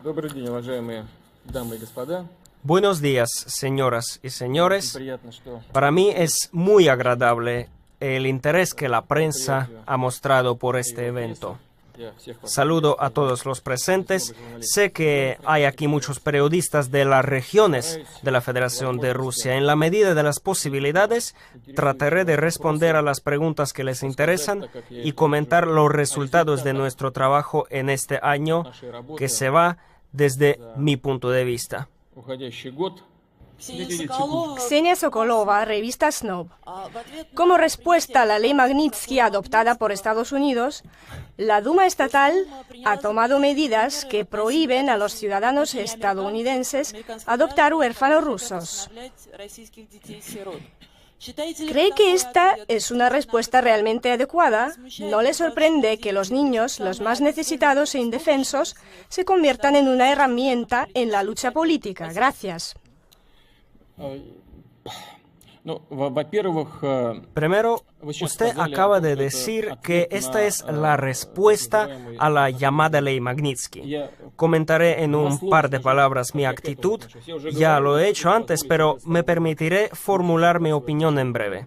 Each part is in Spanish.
Добрый день, уважаемые дамы и господа. Buenos días, señoras y señores. Приятно, что Para mí es muy agradable el interés que la prensa ha mostrado por este evento. я всех вас Saludo a todos los presentes. Sé que hay aquí muchos periodistas de las regiones de la Federación de Rusia. En la medida de las posibilidades, trataré de responder a las preguntas que les interesan y comentar los resultados de nuestro trabajo en este año нашей работы que se va desde mi punto de vista. уходящий год. Ksenia Sokolova, revista Snob. Como respuesta a la ley Magnitsky adoptada por Estados Unidos, la Duma estatal ha tomado medidas que prohíben a los ciudadanos estadounidenses adoptar huérfanos rusos. ¿Cree que esta es una respuesta realmente adecuada? ¿No le sorprende que los niños, los más necesitados e indefensos, se conviertan en una herramienta en la lucha política? Gracias. Ну, во-первых, Primero, usted acaba de decir que esta es la respuesta a la llamada ley Magnitsky. Comentaré en un par de palabras mi actitud. Ya lo he hecho antes, pero me permitiré formular mi opinión en breve.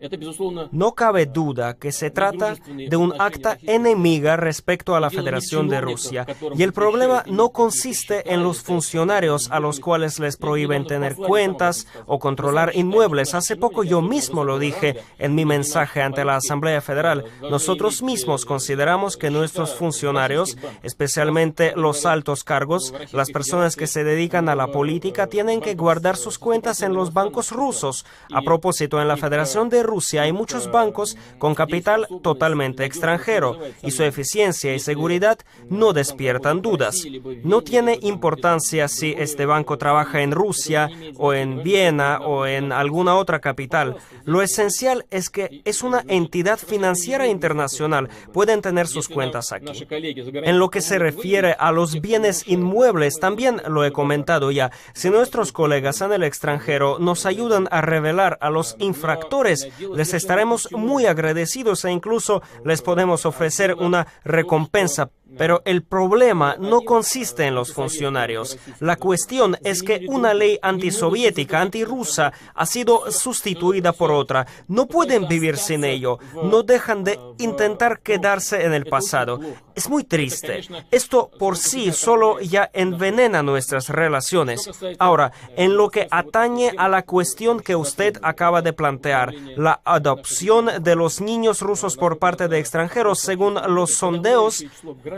это, безусловно, No cabe duda que se trata de un acta enemiga respecto a la Federación de Rusia, y el problema no consiste en los funcionarios a los cuales les prohíben tener cuentas o controlar inmuebles. Hace poco yo mismo lo dije en mi mensaje ante la Asamblea Federal. Nosotros mismos consideramos que nuestros funcionarios, especialmente los altos cargos, las personas que se dedican a la política, tienen que guardar sus cuentas en los bancos rusos. A propósito, en la Federación de Rusia hay muchos bancos con capital totalmente extranjero y su eficiencia y seguridad no despiertan dudas. No tiene importancia si este banco trabaja en Rusia o en Viena o en alguna otra capital. Lo esencial es que es una entidad financiera internacional. Pueden tener sus cuentas aquí. En lo que se refiere a los bienes inmuebles, también lo he comentado ya. Si nuestros colegas en el extranjero nos ayudan a revelar a los infractores, les estaremos muy agradecidos e incluso les podemos ofrecer una recompensa. Pero el problema no consiste en los funcionarios. La cuestión es que una ley antisoviética, antirrusa, ha sido sustituida por otra. No pueden vivir sin ello. No dejan de intentar quedarse en el pasado. Es muy triste. Esto por sí solo ya envenena nuestras relaciones. Ahora, en lo que atañe a la cuestión que usted acaba de plantear, la adopción de los niños rusos por parte de extranjeros, según los sondeos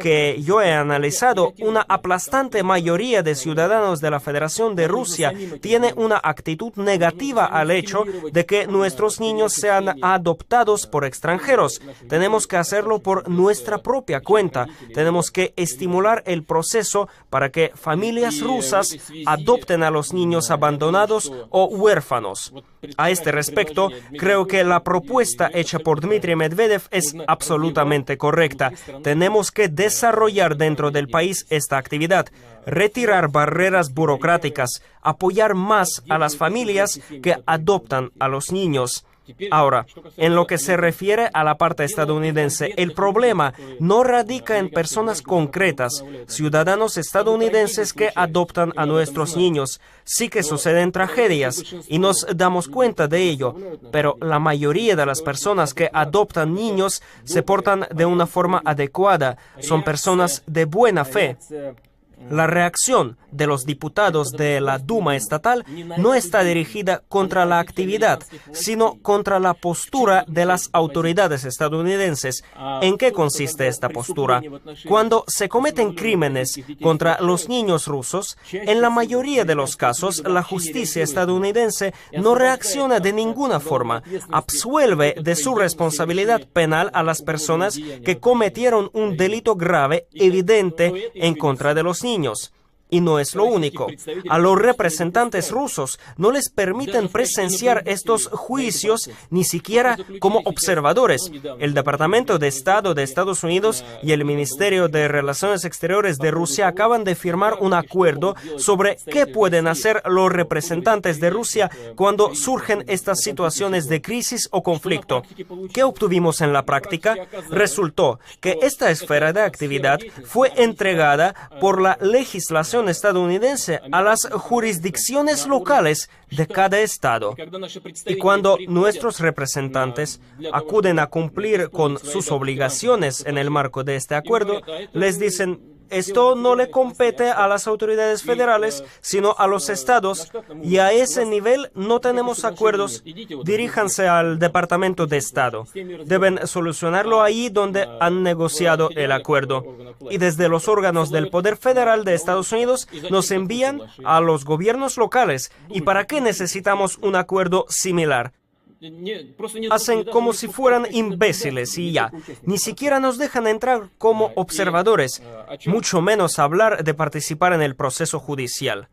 que yo he analizado, una aplastante mayoría de ciudadanos de la Federación de Rusia tiene una actitud negativa al hecho de que nuestros niños sean adoptados por extranjeros. Tenemos que hacerlo por nuestra propia cuenta. Tenemos que estimular el proceso para que familias rusas adopten a los niños abandonados o huérfanos. A este respecto, creo que la propuesta hecha por Dmitry Medvedev es absolutamente correcta. Tenemos que desarrollar dentro del país esta actividad, retirar barreras burocráticas, apoyar más a las familias que adoptan a los niños. Ahora, en lo que se refiere a la parte estadounidense, el problema no radica en personas concretas, ciudadanos estadounidenses que adoptan a nuestros niños. Sí que suceden tragedias y nos damos cuenta de ello, pero la mayoría de las personas que adoptan niños se portan de una forma adecuada, son personas de buena fe. La reacción de los diputados de la Duma estatal no está dirigida contra la actividad, sino contra la postura de las autoridades estadounidenses. ¿En qué consiste esta postura? Cuando se cometen crímenes contra los niños rusos, en la mayoría de los casos, la justicia estadounidense no reacciona de ninguna forma. Absuelve de su responsabilidad penal a las personas que cometieron un delito grave, evidente, en contra de los niños. Y no es lo único. A los representantes rusos no les permiten presenciar estos juicios ni siquiera como observadores. El Departamento de Estado de Estados Unidos y el Ministerio de Relaciones Exteriores de Rusia acaban de firmar un acuerdo sobre qué pueden hacer los representantes de Rusia cuando surgen estas situaciones de crisis o conflicto. ¿Qué obtuvimos en la práctica? Resultó que esta esfera de actividad fue entregada por la legislación estadounidense a las jurisdicciones locales de cada estado. Y cuando nuestros representantes acuden a cumplir con sus obligaciones en el marco de este acuerdo, les dicen: esto no le compete a las autoridades federales, sino a los estados, y a ese nivel no tenemos acuerdos. Diríjanse al Departamento de Estado. Deben solucionarlo ahí donde han negociado el acuerdo. Y desde los órganos del Poder Federal de Estados Unidos nos envían a los gobiernos locales. ¿Y para qué necesitamos un acuerdo similar? Hacen como si fueran imbéciles y ya. Ni siquiera nos dejan entrar como observadores, mucho menos hablar de participar en el proceso judicial.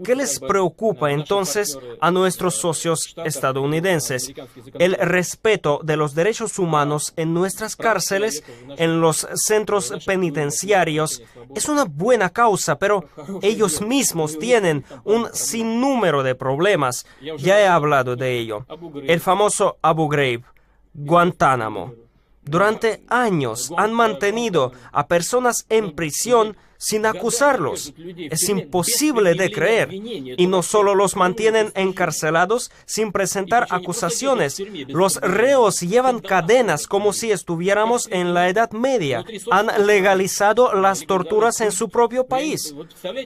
¿Qué les preocupa entonces a nuestros socios estadounidenses? El respeto de los derechos humanos en nuestras cárceles, en los centros penitenciarios, es una buena causa, pero ellos mismos tienen un sinnúmero de problemas. Ya he hablado de ello. El famoso Abu Ghraib, Guantánamo. Durante años han mantenido a personas en prisión sin acusarlos. Es imposible de creer. Y no solo los mantienen encarcelados sin presentar acusaciones. Los reos llevan cadenas como si estuviéramos en la Edad Media. Han legalizado las torturas en su propio país.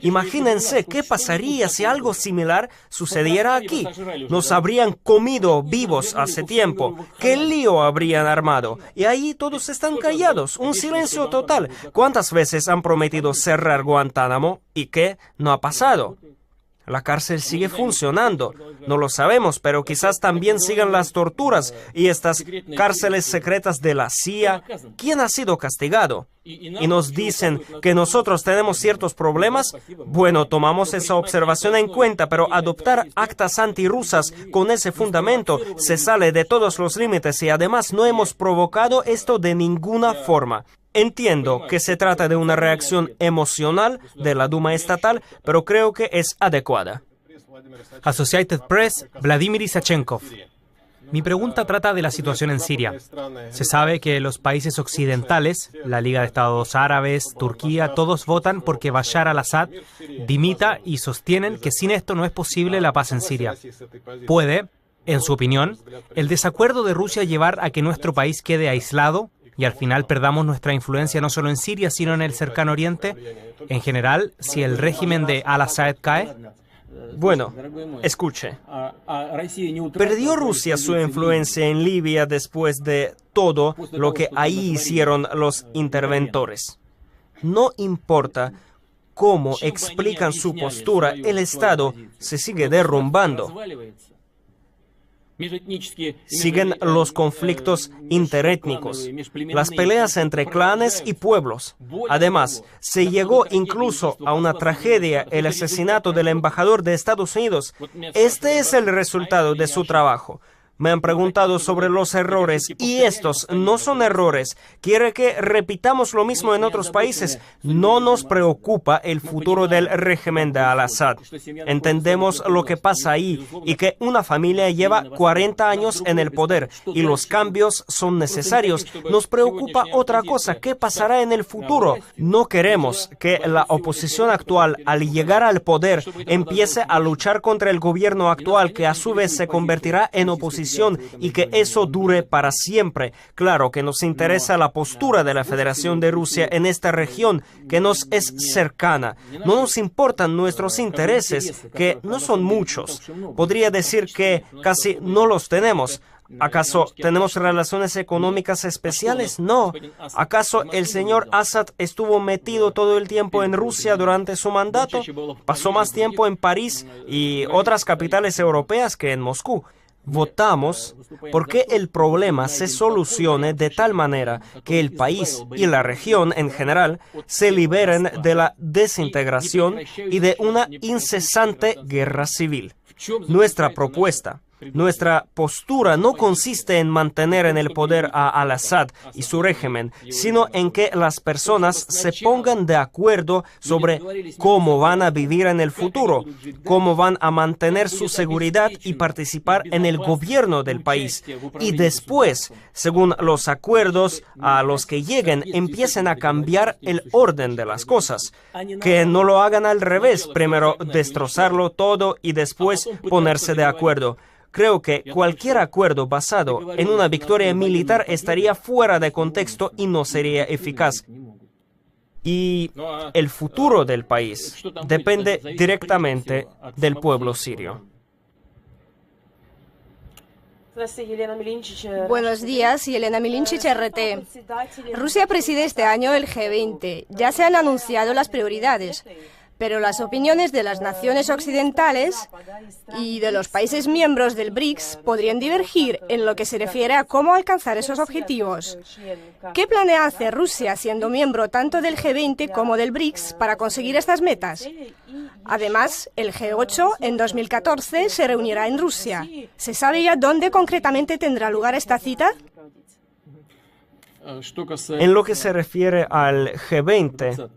Imagínense qué pasaría si algo similar sucediera aquí. Nos habrían comido vivos hace tiempo. ¿Qué lío habrían armado? Y ahí todos están callados. Un silencio total. ¿Cuántas veces han prometido cerrar Guantánamo y qué no ha pasado? La cárcel sigue funcionando. No lo sabemos, pero quizás también sigan las torturas y estas cárceles secretas de la CIA. ¿Quién ha sido castigado? Y nos dicen que nosotros tenemos ciertos problemas. Bueno, tomamos esa observación en cuenta, pero adoptar actas antirrusas con ese fundamento se sale de todos los límites y además no hemos provocado esto de ninguna forma. Entiendo que se trata de una reacción emocional de la Duma estatal, pero creo que es adecuada. Associated Press, Vladimir Isachenkov. Mi pregunta trata de la situación en Siria. Se sabe que los países occidentales, la Liga de Estados Árabes, Turquía, todos votan porque Bashar al-Assad dimita y sostienen que sin esto no es posible la paz en Siria. ¿Puede, en su opinión, el desacuerdo de Rusia llevar a que nuestro país quede aislado y al final perdamos nuestra influencia no solo en Siria, sino en el cercano Oriente? En general, si el régimen de al-Assad cae. Bueno, escuche. ¿Perdió Rusia su influencia en Libia después de todo lo que ahí hicieron los interventores? No importa cómo explican su postura, el Estado se sigue derrumbando. Siguen los conflictos interétnicos, las peleas entre clanes y pueblos. Además, se llegó incluso a una tragedia, el asesinato del embajador de Estados Unidos. Este es el resultado de su trabajo. Me han preguntado sobre los errores y estos no son errores. ¿Quiere que repitamos lo mismo en otros países? No nos preocupa el futuro del régimen de al-Assad. Entendemos lo que pasa ahí y que una familia lleva 40 años en el poder y los cambios son necesarios. Nos preocupa otra cosa, ¿qué pasará en el futuro? No queremos que la oposición actual, al llegar al poder, empiece a luchar contra el gobierno actual, que a su vez se convertirá en oposición, y que eso dure para siempre. Claro que nos interesa la postura de la Federación de Rusia en esta región, que nos es cercana. No nos importan nuestros intereses, que no son muchos. Podría decir que casi no los tenemos. ¿Acaso tenemos relaciones económicas especiales? No. ¿Acaso el señor Assad estuvo metido todo el tiempo en Rusia durante su mandato? ¿Pasó más tiempo en París y otras capitales europeas que en Moscú? votamos porque el problema se solucione de tal manera que el país y la región en general se liberen de la desintegración y de una incesante guerra civil. Nuestra propuesta, nuestra postura no consiste en mantener en el poder a Al-Assad y su régimen, sino en que las personas se pongan de acuerdo sobre cómo van a vivir en el futuro, cómo van a mantener su seguridad y participar en el gobierno del país. Y después, según los acuerdos a los que lleguen, empiecen a cambiar el orden de las cosas. Que no lo hagan al revés, primero destrozarlo todo y después ponerse de acuerdo. Creo que cualquier acuerdo basado en una victoria militar estaría fuera de contexto y no sería eficaz. Y el futuro del país depende directamente del pueblo sirio. Buenos días, Yelena Milinchich, RT. Rusia preside este año el G20. Ya se han anunciado las prioridades. Pero las opiniones de las naciones occidentales y de los países miembros del BRICS podrían divergir en lo que se refiere a cómo alcanzar esos objetivos. ¿Qué planea hacer Rusia, siendo miembro tanto del G20 como del BRICS, para conseguir estas metas? Además, el G8 en 2014 se reunirá en Rusia. ¿Se sabe ya dónde concretamente tendrá lugar esta cita? En lo que se refiere al G20,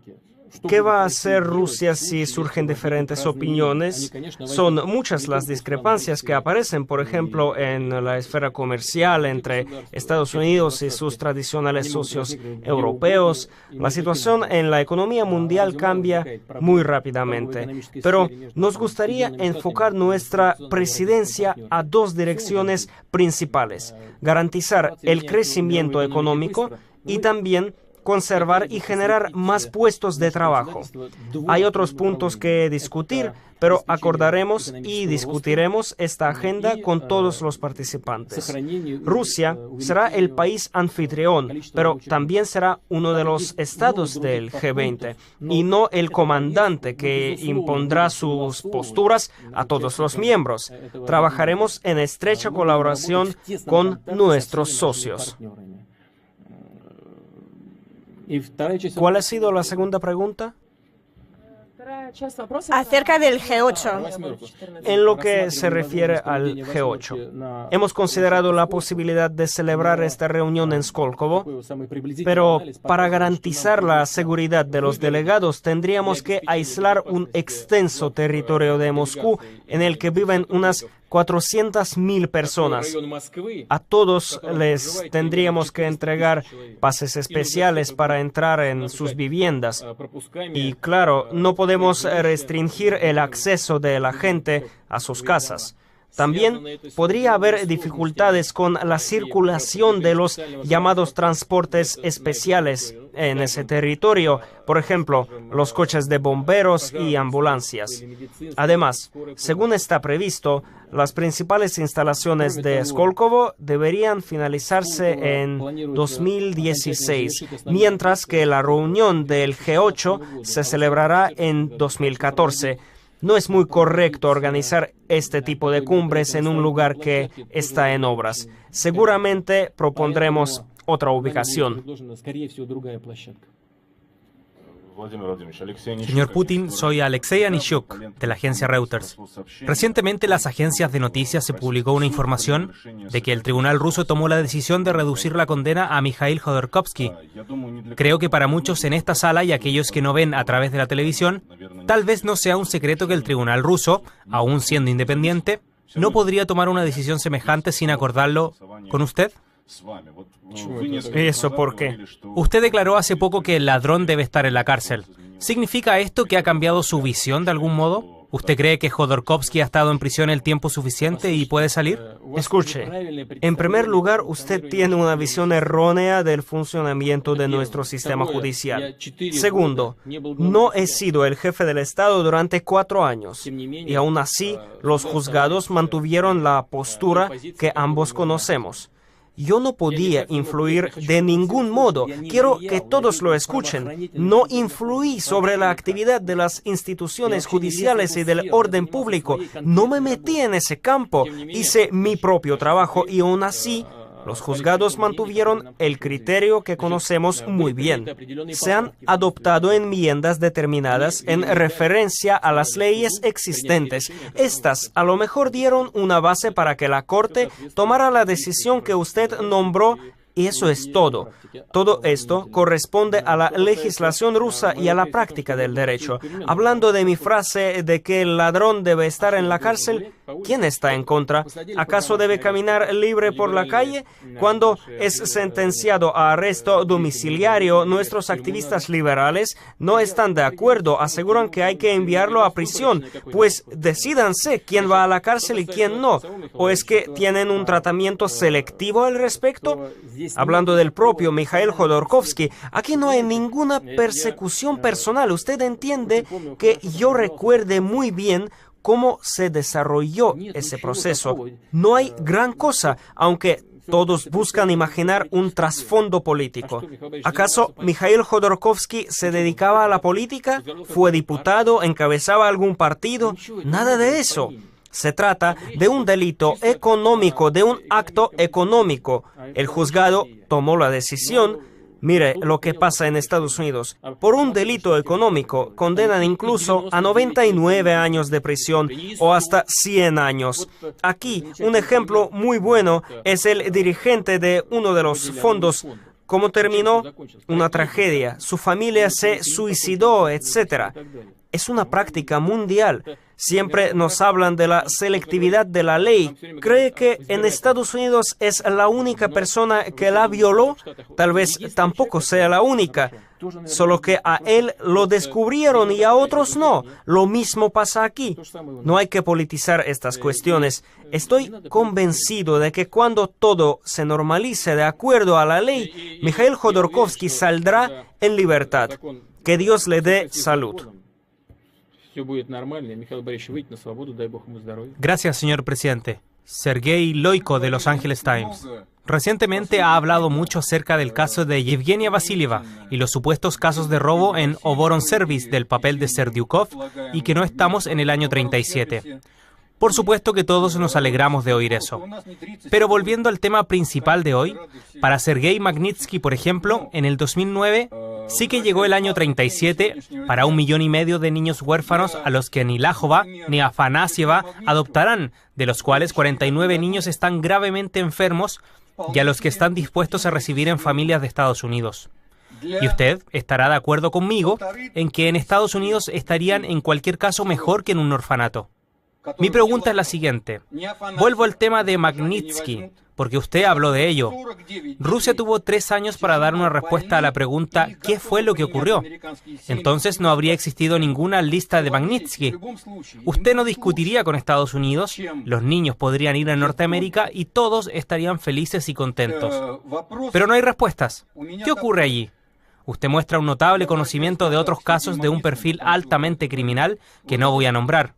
¿qué va a hacer Rusia si surgen diferentes opiniones? Son muchas las discrepancias que aparecen, por ejemplo, en la esfera comercial entre Estados Unidos y sus tradicionales socios europeos. La situación en la economía mundial cambia muy rápidamente, pero nos gustaría enfocar nuestra presidencia a dos direcciones principales: garantizar el crecimiento económico y también conservar y generar más puestos de trabajo. Hay otros puntos que discutir, pero acordaremos y discutiremos esta agenda con todos los participantes. Rusia será el país anfitrión, pero también será uno de los estados del G20 y no el comandante que impondrá sus posturas a todos los miembros. Trabajaremos en estrecha colaboración con nuestros socios. ¿Cuál ha sido la segunda pregunta? Acerca del G8. En lo que se refiere al G8, hemos considerado la posibilidad de celebrar esta reunión en Skolkovo, pero para garantizar la seguridad de los delegados tendríamos que aislar un extenso territorio de Moscú en el que viven unas 400.000 personas. A todos les tendríamos que entregar pases especiales para entrar en sus viviendas. Y claro, no podemos restringir el acceso de la gente a sus casas. También podría haber dificultades con la circulación de los llamados transportes especiales en ese territorio, por ejemplo, los coches de bomberos y ambulancias. Además, según está previsto, las principales instalaciones de Skolkovo deberían finalizarse en 2016, mientras que la reunión del G8 se celebrará en 2014. No es muy correcto organizar este tipo de cumbres en un lugar que está en obras. Seguramente propondremos otra ubicación. Señor Putin, soy Alexei Anishuk, de la agencia Reuters. Recientemente, las agencias de noticias se publicó una información de que el tribunal ruso tomó la decisión de reducir la condena a Mikhail Khodorkovsky. Creo que para muchos en esta sala y aquellos que no ven a través de la televisión, tal vez no sea un secreto que el tribunal ruso, aún siendo independiente, no podría tomar una decisión semejante sin acordarlo con usted. ¿Eso por qué? Usted declaró hace poco que el ladrón debe estar en la cárcel. ¿Significa esto que ha cambiado su visión de algún modo? ¿Usted cree que Khodorkovsky ha estado en prisión el tiempo suficiente y puede salir? Escuche, en primer lugar, usted tiene una visión errónea del funcionamiento de nuestro sistema judicial. Segundo, no he sido el jefe del Estado durante 4 años y aún así los juzgados mantuvieron la postura que ambos conocemos. Yo no podía influir de ningún modo. Quiero que todos lo escuchen. No influí sobre la actividad de las instituciones judiciales y del orden público. No me metí en ese campo. Hice mi propio trabajo y aún así los juzgados mantuvieron el criterio que conocemos muy bien. Se han adoptado enmiendas determinadas en referencia a las leyes existentes. Estas a lo mejor dieron una base para que la Corte tomara la decisión que usted nombró. Y eso es todo. Todo esto corresponde a la legislación rusa y a la práctica del derecho. Hablando de mi frase de que el ladrón debe estar en la cárcel, ¿quién está en contra? ¿Acaso debe caminar libre por la calle? Cuando es sentenciado a arresto domiciliario, nuestros activistas liberales no están de acuerdo. Aseguran que hay que enviarlo a prisión. Pues decídanse quién va a la cárcel y quién no. ¿O es que tienen un tratamiento selectivo al respecto? Hablando del propio Mikhail Jodorkovsky, aquí no hay ninguna persecución personal. Usted entiende que yo recuerde muy bien cómo se desarrolló ese proceso. No hay gran cosa, aunque todos buscan imaginar un trasfondo político. ¿Acaso Mikhail Jodorkovsky se dedicaba a la política? ¿Fue diputado? ¿Encabezaba algún partido? Nada de eso. Se trata de un delito económico, de un acto económico. El juzgado tomó la decisión. Mire lo que pasa en Estados Unidos. Por un delito económico condenan incluso a 99 años de prisión o hasta 100 años. Aquí, un ejemplo muy bueno es el dirigente de uno de los fondos. ¿Cómo terminó? Una tragedia. Su familia se suicidó, etc. Es una práctica mundial. Siempre nos hablan de la selectividad de la ley. ¿Cree que en Estados Unidos es la única persona que la violó? Tal vez tampoco sea la única. Solo que a él lo descubrieron y a otros no. Lo mismo pasa aquí. No hay que politizar estas cuestiones. Estoy convencido de que cuando todo se normalice de acuerdo a la ley, Mikhail Jodorkovsky saldrá en libertad. Que Dios le dé salud. Gracias, señor presidente. Sergei Loiko, de Los Angeles Times. Recientemente ha hablado mucho acerca del caso de Yevgenia Vasilieva y los supuestos casos de robo en Oboron Service del papel de Serdyukov y que no estamos en el año 37. Por supuesto que todos nos alegramos de oír eso. Pero volviendo al tema principal de hoy, para Sergei Magnitsky, por ejemplo, en el 2009 sí que llegó el año 37 para 1,5 millones de niños huérfanos a los que ni Lajova ni Afanasieva adoptarán, de los cuales 49 niños están gravemente enfermos y a los que están dispuestos a recibir en familias de Estados Unidos. Y usted estará de acuerdo conmigo en que en Estados Unidos estarían en cualquier caso mejor que en un orfanato. Mi pregunta es la siguiente. Vuelvo al tema de Magnitsky, porque usted habló de ello. Rusia tuvo 3 años para dar una respuesta a la pregunta ¿qué fue lo que ocurrió? Entonces no habría existido ninguna lista de Magnitsky. Usted no discutiría con Estados Unidos, los niños podrían ir a Norteamérica y todos estarían felices y contentos. Pero no hay respuestas. ¿Qué ocurre allí? Usted muestra un notable conocimiento de otros casos de un perfil altamente criminal que no voy a nombrar.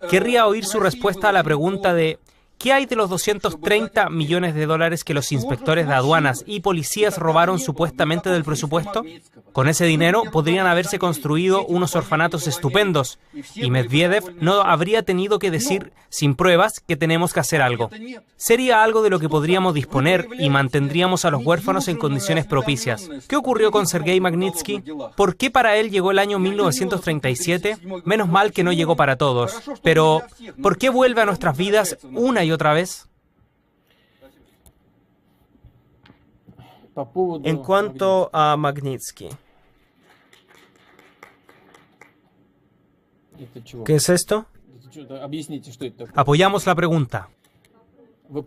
Querría oír su respuesta a la pregunta de ¿qué hay de los 230 millones de dólares que los inspectores de aduanas y policías robaron supuestamente del presupuesto? Con ese dinero podrían haberse construido unos orfanatos estupendos y Medvedev no habría tenido que decir sin pruebas que tenemos que hacer algo. Sería algo de lo que podríamos disponer y mantendríamos a los huérfanos en condiciones propicias. ¿Qué ocurrió con Sergei Magnitsky? ¿Por qué para él llegó el año 1937? Menos mal que no llegó para todos. Pero, ¿por qué vuelve a nuestras vidas una y otra vez? En cuanto a Magnitsky, ¿qué es esto? Apoyamos la pregunta.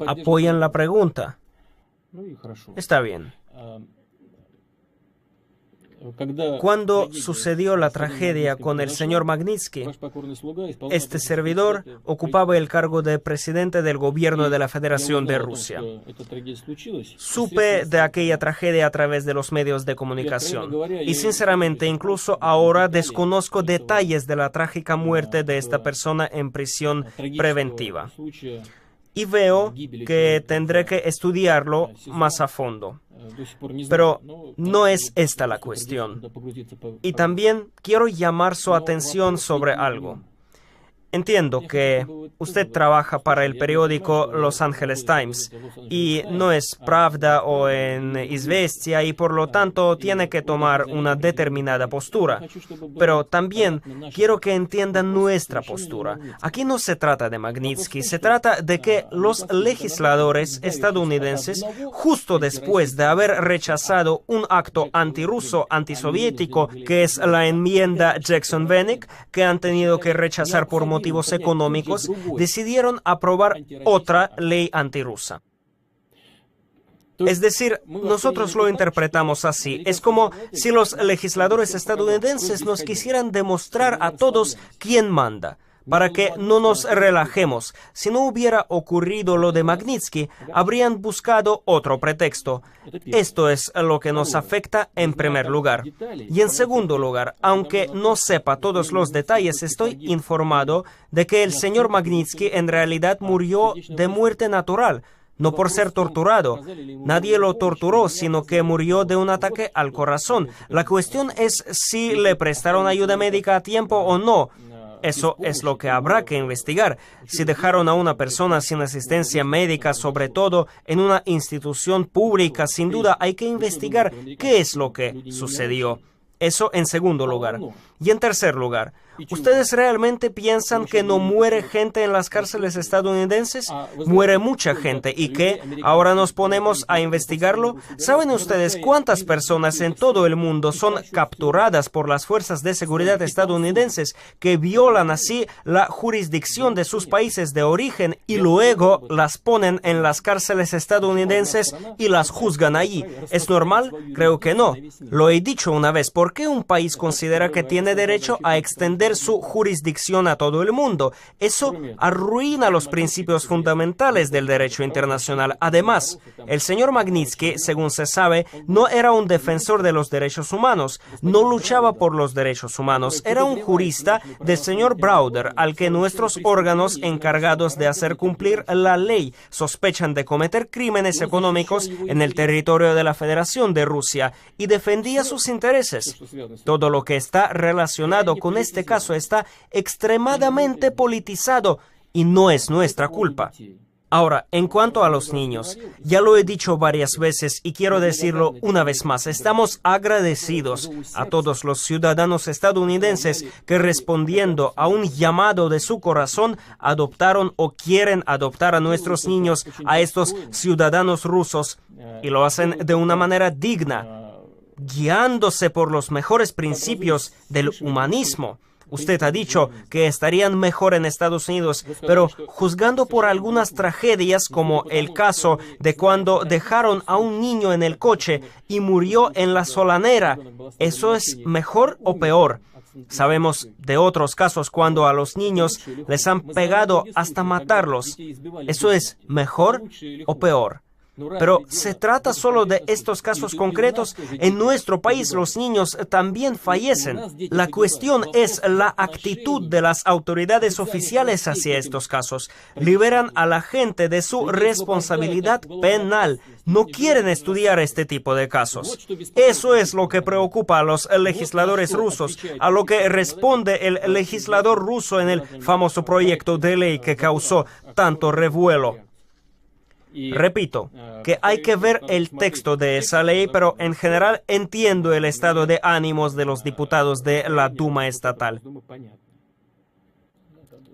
Apoyan la pregunta. Está bien. Cuando sucedió la tragedia con el señor Magnitsky, este servidor ocupaba el cargo de presidente del gobierno de la Federación de Rusia. Supe de aquella tragedia a través de los medios de comunicación y sinceramente incluso ahora desconozco detalles de la trágica muerte de esta persona en prisión preventiva. y veo que tendré que estudiarlo más a fondo. Pero no es esta la cuestión. Y también quiero llamar su atención sobre algo. Entiendo que usted trabaja para el periódico Los Angeles Times y no es Pravda o en Izvestia y por lo tanto tiene que tomar una determinada postura. Pero también quiero que entiendan nuestra postura. Aquí no se trata de Magnitsky, se trata de que los legisladores estadounidenses, justo después de haber rechazado un acto antirruso, antisoviético, que es la enmienda Jackson-Vanik, que han tenido que rechazar por motivos económicos, decidieron aprobar otra ley antirrusa. Es decir, nosotros lo interpretamos así. Es como si los legisladores estadounidenses nos quisieran demostrar a todos quién manda, para que no nos relajemos. Si no hubiera ocurrido lo de Magnitsky, habrían buscado otro pretexto. Esto es lo que nos afecta en primer lugar. Y en segundo lugar, aunque no sepa todos los detalles, estoy informado de que el señor Magnitsky en realidad murió de muerte natural, no por ser torturado. Nadie lo torturó, sino que murió de un ataque al corazón. La cuestión es si le prestaron ayuda médica a tiempo o no. Eso es lo que habrá que investigar. Si dejaron a una persona sin asistencia médica, sobre todo en una institución pública, sin duda hay que investigar qué es lo que sucedió. Eso en segundo lugar. Y en tercer lugar, ¿ustedes realmente piensan que no muere gente en las cárceles estadounidenses? Muere mucha gente. ¿Y qué? ¿Ahora nos ponemos a investigarlo? ¿Saben ustedes cuántas personas en todo el mundo son capturadas por las fuerzas de seguridad estadounidenses que violan así la jurisdicción de sus países de origen y luego las ponen en las cárceles estadounidenses y las juzgan allí? ¿Es normal? Creo que no. Lo he dicho una vez. ¿Por qué un país considera que tiene derecho a extender su jurisdicción a todo el mundo? Eso arruina los principios fundamentales del derecho internacional. Además, el señor Magnitsky, según se sabe, no era un defensor de los derechos humanos, no luchaba por los derechos humanos, era un jurista del señor Browder, al que nuestros órganos encargados de hacer cumplir la ley sospechan de cometer crímenes económicos en el territorio de la Federación de Rusia, y defendía sus intereses. Todo lo que está relacionado con este caso está extremadamente politizado y no es nuestra culpa. Ahora, en cuanto a los niños, ya lo he dicho varias veces y quiero decirlo una vez más, estamos agradecidos a todos los ciudadanos estadounidenses que, respondiendo a un llamado de su corazón, adoptaron o quieren adoptar a nuestros niños, a estos ciudadanos rusos, y lo hacen de una manera digna, guiándose por los mejores principios del humanismo. Usted ha dicho que estarían mejor en Estados Unidos, pero juzgando por algunas tragedias, como el caso de cuando dejaron a un niño en el coche y murió en la solanera, ¿eso es mejor o peor? Sabemos de otros casos cuando a los niños les han pegado hasta matarlos. ¿Eso es mejor o peor? Pero se trata solo de estos casos concretos. En nuestro país los niños también fallecen. La cuestión es la actitud de las autoridades oficiales hacia estos casos. Liberan a la gente de su responsabilidad penal. No quieren estudiar este tipo de casos. Eso es lo que preocupa a los legisladores rusos, a lo que responde el legislador ruso en el famoso proyecto de ley que causó tanto revuelo. Repito, que hay que ver el texto de esa ley, pero en general entiendo el estado de ánimos de los diputados de la Duma estatal.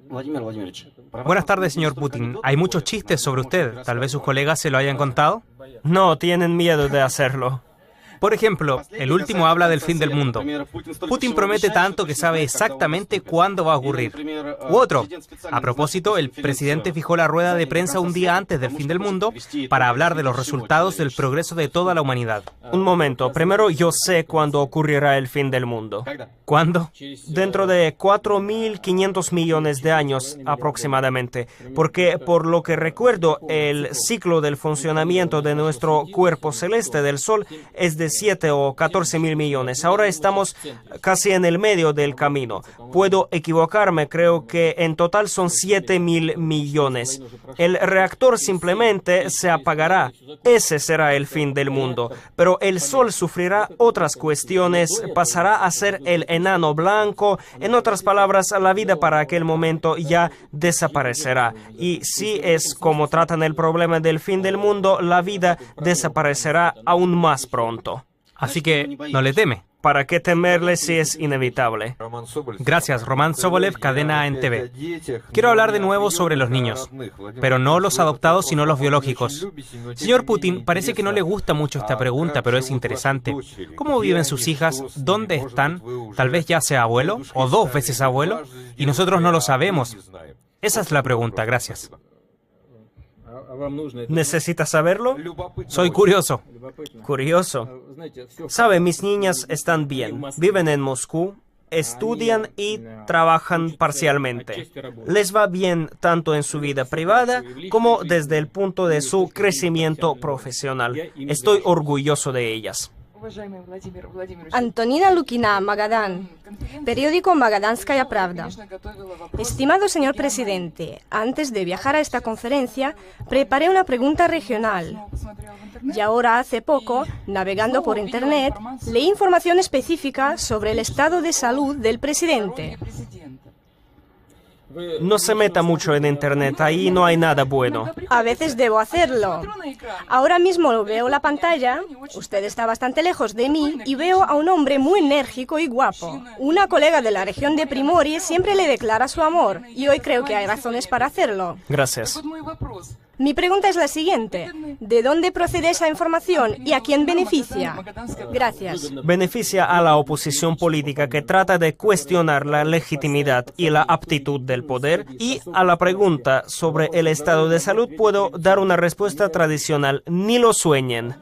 Buenas tardes, señor Putin. Hay muchos chistes sobre usted. Tal vez sus colegas se lo hayan contado. No, tienen miedo de hacerlo. Por ejemplo, el último habla del fin del mundo. Putin promete tanto que sabe exactamente cuándo va a ocurrir. U otro, a propósito, el presidente fijó la rueda de prensa un día antes del fin del mundo para hablar de los resultados del progreso de toda la humanidad. Un momento, primero yo sé cuándo ocurrirá el fin del mundo. ¿Cuándo? Dentro de 4.500 millones de años aproximadamente, porque por lo que recuerdo, el ciclo del funcionamiento de nuestro cuerpo celeste del Sol es de 7 o 14 mil millones. Ahora estamos casi en el medio del camino. Puedo equivocarme, creo que en total son 7 mil millones. El reactor simplemente se apagará. Ese será el fin del mundo. Pero el Sol sufrirá otras cuestiones, pasará a ser el enano blanco. En otras palabras, la vida para aquel momento ya desaparecerá. Y si es como tratan el problema del fin del mundo, la vida desaparecerá aún más pronto. Así que no le teme. ¿Para qué temerle si es inevitable? Gracias, Román Sobolev, Cadena NTV. Quiero hablar de nuevo sobre los niños, pero no los adoptados, sino los biológicos. Señor Putin, parece que no le gusta mucho esta pregunta, pero es interesante. ¿Cómo viven sus hijas? ¿Dónde están? Tal vez ya sea abuelo o 2 veces abuelo, y nosotros no lo sabemos. Esa es la pregunta, gracias. ¿Necesita saberlo? Soy curioso. Curioso. Sabe, mis niñas están bien. Viven en Moscú, estudian y trabajan parcialmente. Les va bien tanto en su vida privada como desde el punto de su crecimiento profesional. Estoy orgulloso de ellas. Antonina Lukina, Magadán, periódico Magadanskaya Pravda. Estimado señor presidente, antes de viajar a esta conferencia, preparé una pregunta regional. Y ahora, hace poco, navegando por Internet, leí información específica sobre el estado de salud del presidente. No se meta mucho en Internet, ahí no hay nada bueno. A veces debo hacerlo. Ahora mismo veo la pantalla, usted está bastante lejos de mí y veo a un hombre muy enérgico y guapo. Una colega de la región de Primorie siempre le declara su amor y hoy creo que hay razones para hacerlo. Gracias. Mi pregunta es la siguiente. ¿De dónde procede esa información y a quién beneficia? Gracias. Beneficia a la oposición política que trata de cuestionar la legitimidad y la aptitud del poder. Y a la pregunta sobre el estado de salud puedo dar una respuesta tradicional. Ni lo sueñen.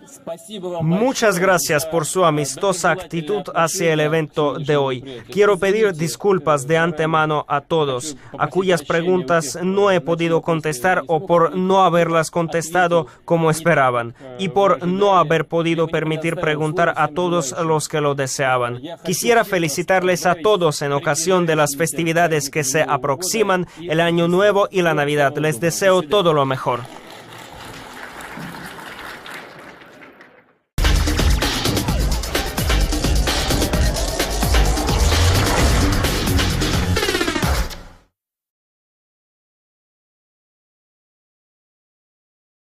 Muchas gracias por su amistosa actitud hacia el evento de hoy. Quiero pedir disculpas de antemano a todos, a cuyas preguntas no he podido contestar o por no haberlas contestado como esperaban y por no haber podido permitir preguntar a todos los que lo deseaban. Quisiera felicitarles a todos en ocasión de las festividades que se aproximan, el Año Nuevo y la Navidad. Les deseo todo lo mejor.